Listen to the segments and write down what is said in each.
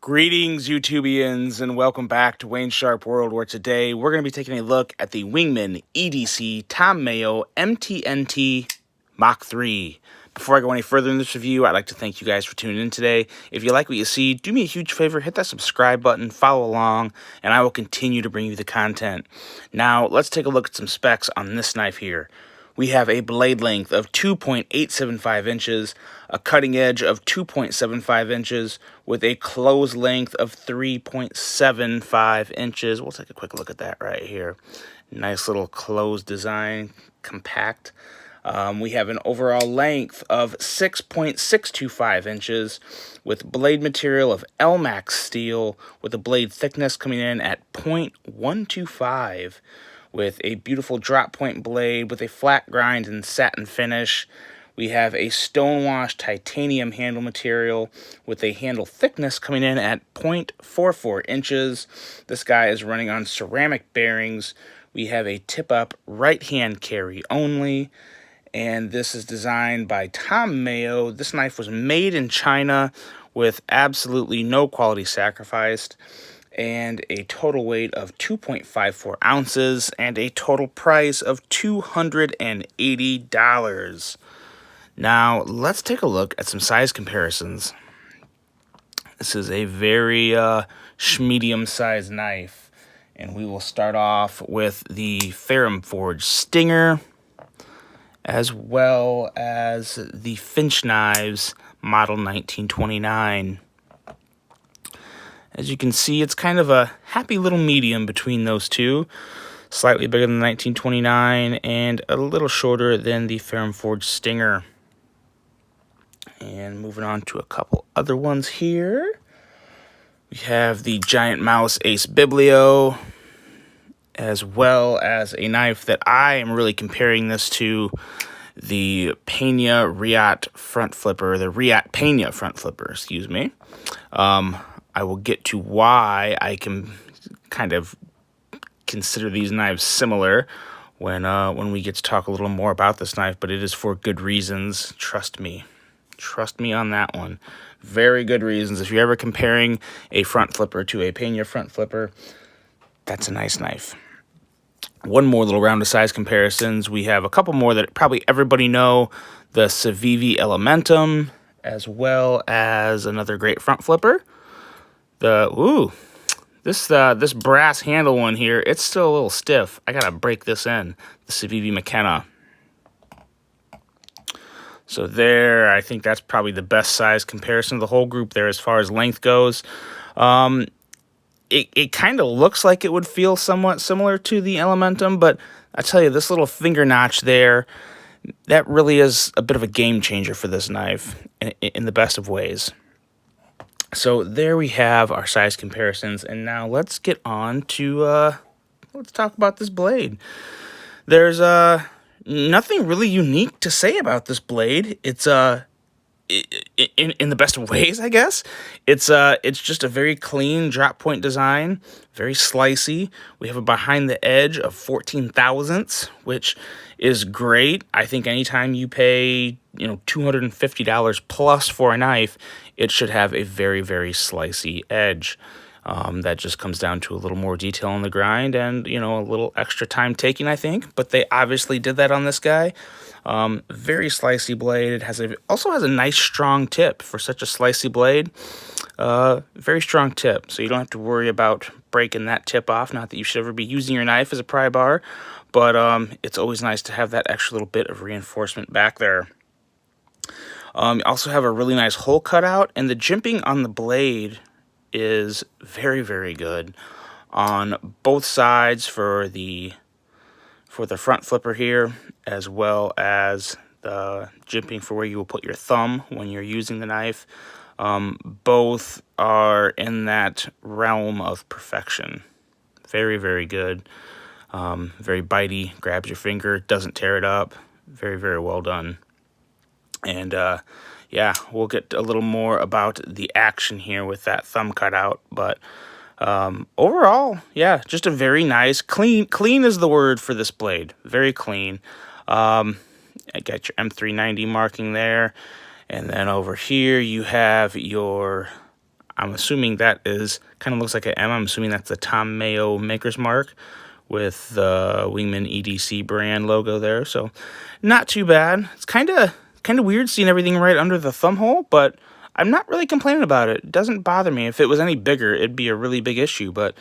Greetings, YouTubians, and welcome back to Wayne Sharp World, where today we're going to be taking a look at the WingManEDC Tom Mayo MTNT Mach 3. Before I go any further in this review, I'd like to thank you guys for tuning in today. If you like what you see, do me a huge favor, hit that subscribe button, follow along, and I will continue to bring you the content. Now, let's take a look at some specs on this knife here. We have a blade length of 2.875 inches, a cutting edge of 2.75 inches, with a close length of 3.75 inches. We'll take a quick look at that right here. Nice little closed design, compact. We have an overall length of 6.625 inches, with blade material of Mach steel, with the blade thickness coming in at 0.125. With a beautiful drop point blade with a flat grind and satin finish. We have a stonewashed titanium handle material with a handle thickness coming in at 0.44 inches. This guy is running on ceramic bearings. We have a tip-up right-hand carry only, and this is designed by Tom Mayo. This knife was made in China with absolutely no quality sacrificed, and a total weight of 2.54 ounces, and a total price of $280. Now, let's take a look at some size comparisons. This is a very medium-sized knife, and we will start off with the Ferrum Forge Stinger, as well as the Finch Knives Model 1929. As you can see, it's kind of a happy little medium between those two. Slightly bigger than the 1929 and a little shorter than the Ferrum Forge Stinger. And moving on to a couple other ones here. We have the Giant Mouse Ace Biblio, as well as a knife that I am really comparing this to, the Pena Riot front flipper, the Riot Pena front flipper, excuse me. I will get to why I can kind of consider these knives similar when we get to talk a little more about this knife, but it is for good reasons. Trust me. Trust me on that one. Very good reasons. If you're ever comparing a front flipper to a Pena front flipper, that's a nice knife. One more little round of size comparisons. We have a couple more that probably everybody know, the Civivi Elementum, as well as another great front flipper. This brass handle one here, it's still a little stiff. I gotta break this in. The Civivi McKenna. So there, I think that's probably the best size comparison of the whole group there as far as length goes. It kind of looks like it would feel somewhat similar to the Elementum, but I tell you, this little finger notch there, that really is a bit of a game changer for this knife in the best of ways. So there we have our size comparisons, and now let's get on to, let's talk about this blade. There's nothing really unique to say about this blade. It's in the best of ways, I guess. It's just a very clean drop point design, very slicey. We have a behind the edge of 14 thousandths, which is great. I think anytime you pay, $250 plus for a knife, it should have a very, very slicey edge. That just comes down to a little more detail on the grind and, a little extra time taking, I think. But they obviously did that on this guy. Very slicey blade. It also has a nice strong tip for such a slicey blade. Very strong tip, so you don't have to worry about breaking that tip off. Not that you should ever be using your knife as a pry bar, but it's always nice to have that extra little bit of reinforcement back there. You also have a really nice hole cutout, and the jimping on the blade is very, very good on both sides for the front flipper here, as well as the jimping for where you will put your thumb when you're using the knife. Both are in that realm of perfection. Very, very good. Very bitey, grabs your finger, doesn't tear it up. Very, very well done. And yeah, we'll get a little more about the action here with that thumb cutout, but overall, yeah, just a very nice, clean is the word for this blade. Very clean. I got your M390 marking there, and then over here you have your I'm assuming that is kind of looks like an M. I'm assuming that's the Tom Mayo Maker's Mark with the WingManEDC brand logo there. So not too bad. It's kind of weird seeing everything right under the thumb hole, but I'm not really complaining about it. It doesn't bother me. If it was any bigger, it'd be a really big issue, but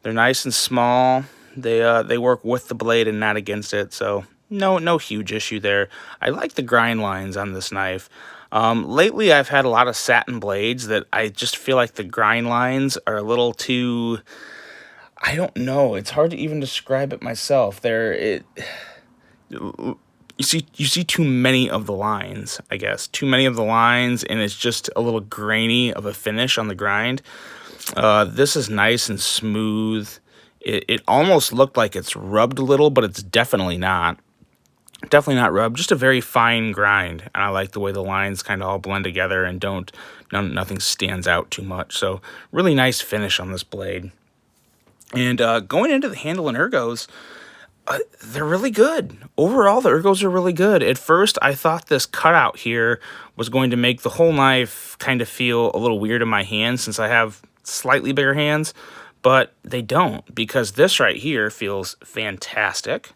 they're nice and small. They work with the blade and not against it, so no huge issue there. I like the grind lines on this knife. Lately, I've had a lot of satin blades that I just feel like the grind lines are a little too... I don't know. It's hard to even describe it myself. You see too many of the lines, I guess. Too many of the lines, and it's just a little grainy of a finish on the grind. This is nice and smooth. It almost looked like it's rubbed a little, but it's definitely not. Definitely not rubbed. Just a very fine grind. And I like the way the lines kind of all blend together and nothing stands out too much. So really nice finish on this blade. And going into the handle and ergos, they're really good. Overall, the ergos are really good. At first, I thought this cutout here was going to make the whole knife kind of feel a little weird in my hands since I have slightly bigger hands, but they don't, because this right here feels fantastic.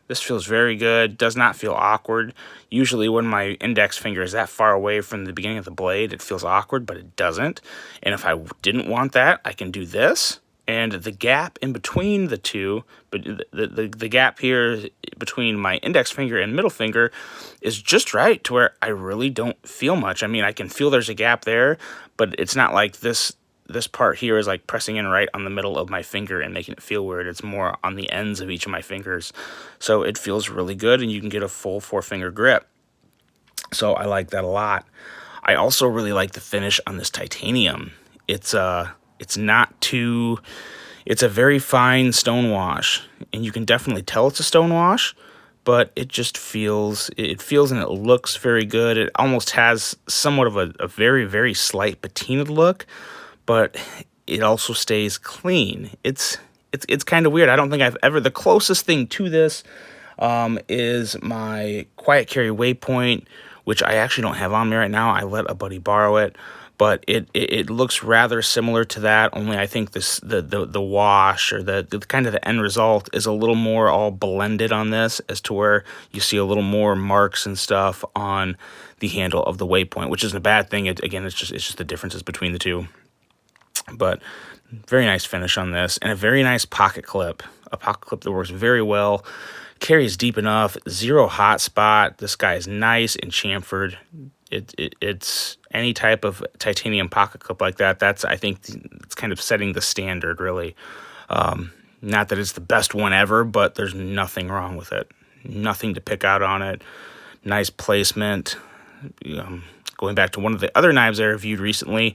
This feels very good, does not feel awkward. Usually when my index finger is that far away from the beginning of the blade, it feels awkward, but it doesn't. And if I didn't want that, I can do this. And the gap in between the two, but the gap here between my index finger and middle finger is just right to where I really don't feel much. I mean, I can feel there's a gap there, but it's not like this part here is like pressing in right on the middle of my finger and making it feel weird. It's more on the ends of each of my fingers. So it feels really good, and you can get a full 4-finger grip. So I like that a lot. I also really like the finish on this titanium. It's not too... It's a very fine stone wash, and you can definitely tell it's a stone wash, but it just feels... It feels and it looks very good. It almost has somewhat of a very, very slight patinaed look, but it also stays clean. It's kind of weird. I don't think I've ever... The closest thing to this is my Quiet Carry Waypoint, which I actually don't have on me right now. I let a buddy borrow it, but it looks rather similar to that, only I think the wash or the kind of the end result is a little more all blended on this, as to where you see a little more marks and stuff on the handle of the Waypoint, which isn't a bad thing. Again, it's just the differences between the two. But very nice finish on this, and a very nice pocket clip. A pocket clip that works very well, carries deep enough, zero hot spot. This guy is nice and chamfered. It's any type of titanium pocket clip like that. I think it's kind of setting the standard, really. Not that it's the best one ever, but there's nothing wrong with it. Nothing to pick out on it. Nice placement. Going back to one of the other knives I reviewed recently,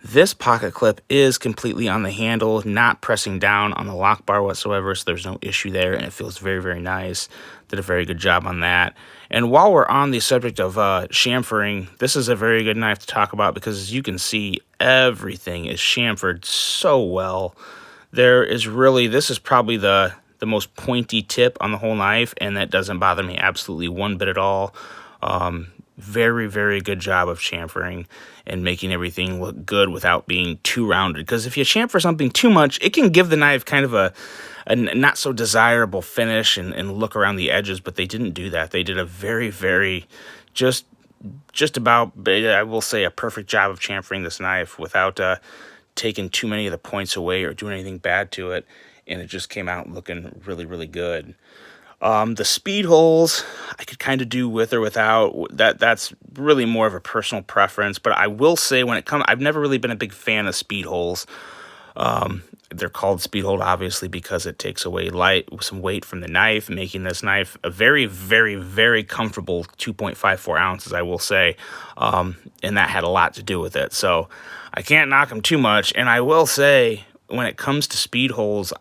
this pocket clip is completely on the handle, not pressing down on the lock bar whatsoever, so there's no issue there, and it feels very, very nice. Did a very good job on that. And while we're on the subject of chamfering, this is a very good knife to talk about, because as you can see, everything is chamfered so well. This is probably the most pointy tip on the whole knife, and that doesn't bother me absolutely one bit at all. Very, very good job of chamfering and making everything look good without being too rounded. Because if you chamfer something too much, it can give the knife kind of a not so desirable finish and look around the edges, but they didn't do that. They did a very, very, just about, I will say, a perfect job of chamfering this knife without taking too many of the points away or doing anything bad to it, and it just came out looking really, really good. The speed holes, I could kind of do with or without. That's really more of a personal preference, but I will say I've never really been a big fan of speed holes. They're called speed hold, obviously, because it takes away some weight from the knife, making this knife a very, very, very comfortable 2.54 ounces, I will say, and that had a lot to do with it. So I can't knock them too much, and I will say, when it comes to speed holes,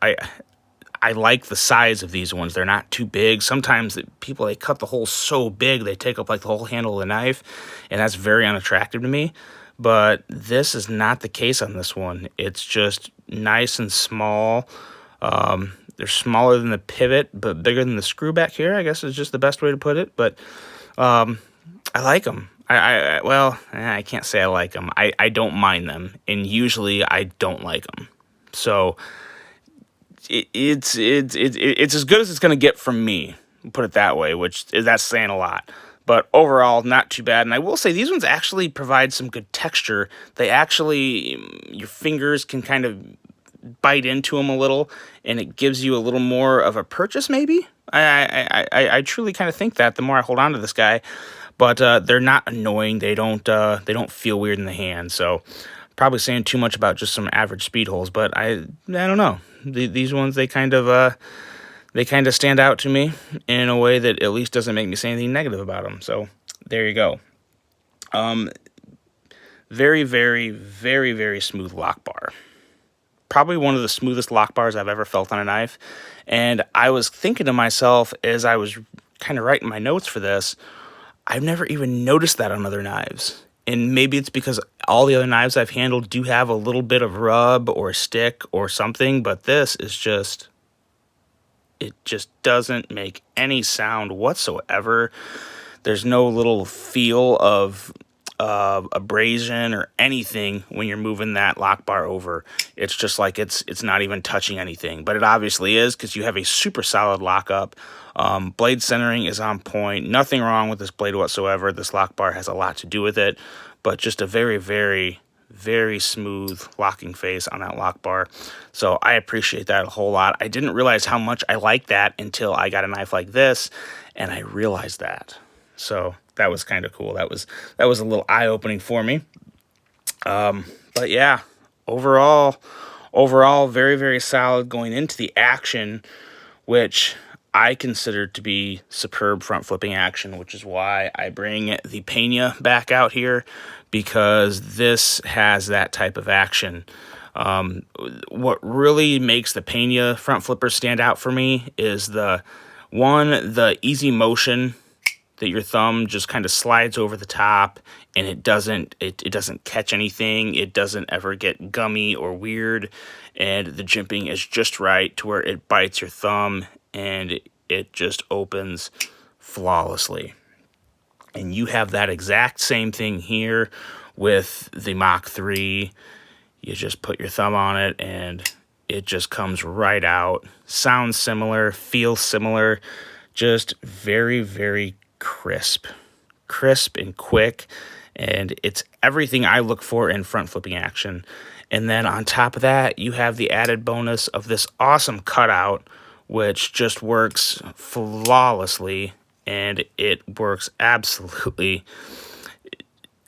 I like the size of these ones. They're not too big. Sometimes they cut the hole so big they take up like the whole handle of the knife, and that's very unattractive to me. But this is not the case on this one. It's just nice and small. They're smaller than the pivot, but bigger than the screw back here, I guess is just the best way to put it. But I like them. I can't say I like them. I don't mind them, and usually I don't like them. So it's as good as it's going to get from me, put it that way, that's saying a lot. But overall, not too bad. And I will say these ones actually provide some good texture. They actually, your fingers can kind of bite into them a little, and it gives you a little more of a purchase, maybe. I truly kind of think that the more I hold on to this guy. But they're not annoying. They don't feel weird in the hand. So probably saying too much about just some average speed holes. But I don't know. These ones, they kind of stand out to me in a way that at least doesn't make me say anything negative about them. So there you go. Very, very, very, very smooth lock bar. Probably one of the smoothest lock bars I've ever felt on a knife. And I was thinking to myself as I was kind of writing my notes for this, I've never even noticed that on other knives. And maybe it's because all the other knives I've handled do have a little bit of rub or stick or something, but this is just, it just doesn't make any sound whatsoever. There's no little feel of abrasion or anything when you're moving that lock bar over. It's just like it's not even touching anything, but it obviously is because you have a super solid lockup. Blade centering is on point. Nothing wrong with this blade whatsoever. This lock bar has a lot to do with it, but just a very, very, very smooth locking face on that lock bar. So I appreciate that a whole lot. I didn't realize how much I liked that until I got a knife like this, and I realized that. So that was kind of cool. That was a little eye-opening for me. But yeah, overall, very, very solid going into the action, which I consider to be superb front flipping action, which is why I bring the Pena back out here, because this has that type of action. What really makes the Pena front flipper stand out for me is the easy motion that your thumb just kind of slides over the top, and it doesn't catch anything. It doesn't ever get gummy or weird, and the jimping is just right to where it bites your thumb and it just opens flawlessly. And you have that exact same thing here with the Mach 3. You just put your thumb on it and it just comes right out. Sounds similar, feels similar, just very, very crisp and quick, and it's everything I look for in front flipping action. And then on top of that, you have the added bonus of this awesome cutout, which just works flawlessly, and it works absolutely,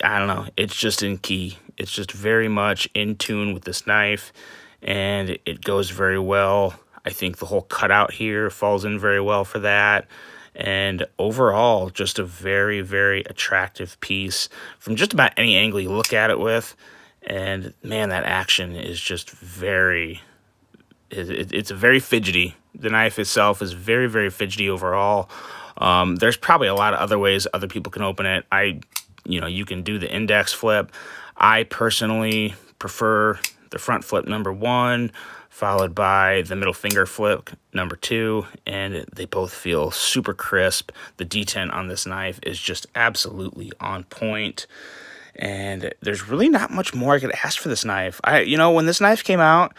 I don't know, it's just in key. It's just very much in tune with this knife, and it goes very well. I think the whole cutout here falls in very well for that. And overall, just a very, very attractive piece from just about any angle you look at it with. And man, that action is just it's very fidgety. The knife itself is very, very fidgety overall. There's probably a lot of other ways other people can open it. You can do the index flip. I personally prefer the front flip number 1, followed by the middle finger flip number 2, and they both feel super crisp. The detent on this knife is just absolutely on point, and there's really not much more I could ask for this knife. When this knife came out,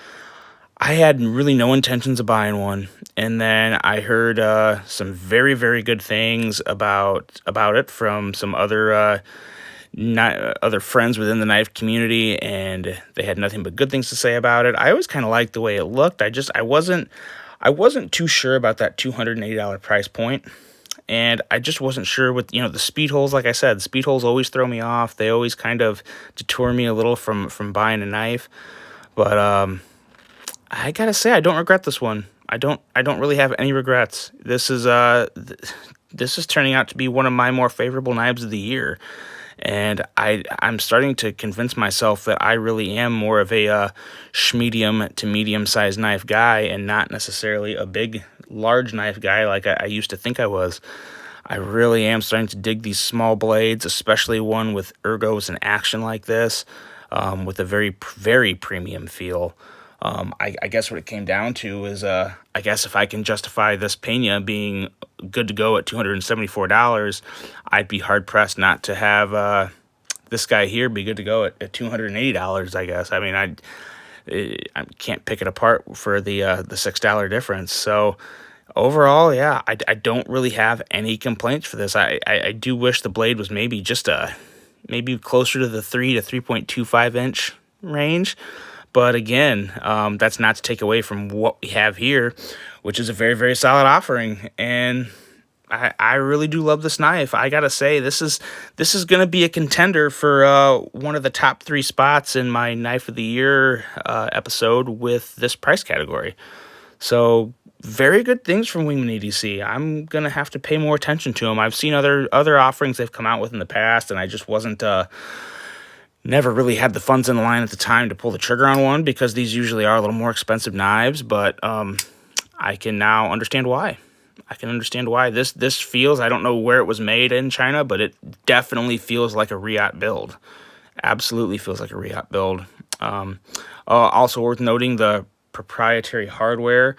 I had really no intentions of buying one, and then I heard some very, very good things about it from some other friends within the knife community, and they had nothing but good things to say about it. I always kind of liked the way it looked. I wasn't too sure about that $280 price point, and I just wasn't sure with the speed holes. Like I said, the speed holes always throw me off. They always kind of detour me a little from buying a knife. But I gotta say, I don't regret this one. I don't really have any regrets. This is turning out to be one of my more favorable knives of the year. And I'm starting to convince myself that I really am more of a schmedium to medium-sized knife guy, and not necessarily a big, large knife guy like I used to think I was. I really am starting to dig these small blades, especially one with ergos and action like this, with a very, very premium feel. I guess what it came down to is, I guess if I can justify this Pena being good to go at $274, I'd be hard-pressed not to have this guy here be good to go at $280, I guess. I mean, I can't pick it apart for the $6 difference. So overall, yeah, I don't really have any complaints for this. I do wish the blade was maybe just maybe closer to the 3 to 3.25 inch range. But again, that's not to take away from what we have here, which is a very, very solid offering. And I really do love this knife. I gotta say, this is gonna be a contender for one of the top 3 spots in my Knife of the Year episode with this price category. So very good things from WingManEDC. I'm gonna have to pay more attention to them. I've seen other offerings they've come out with in the past, and I just wasn't never really had the funds in the line at the time to pull the trigger on one, because these usually are a little more expensive knives. But I can now understand why. I can understand why this feels, I don't know where it was made in China, but it definitely feels like a Riot build. Absolutely feels like a Riot build. Also worth noting, the proprietary hardware.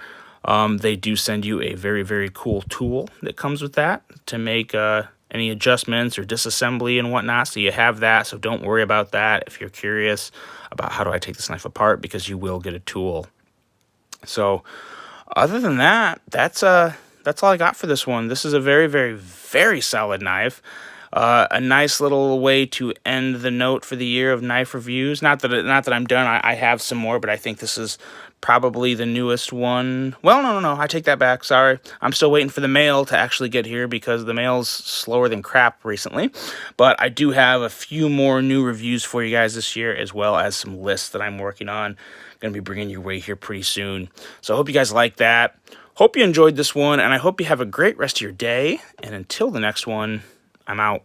They do send you a very, very cool tool that comes with that to make any adjustments or disassembly and whatnot. So you have that, so don't worry about that if you're curious about how do I take this knife apart, because you will get a tool. So other than that, that's all I got for this one. This is a very, very, very solid knife. A nice little way to end the note for the year of knife reviews. Not that I'm done. I have some more, but I think this is probably the newest one. Well, no, I take that back. Sorry. I'm still waiting for the mail to actually get here, because the mail's slower than crap recently. But I do have a few more new reviews for you guys this year, as well as some lists that I'm working on. Going to be bringing your way here pretty soon. So I hope you guys like that. Hope you enjoyed this one, and I hope you have a great rest of your day. And until the next one, I'm out.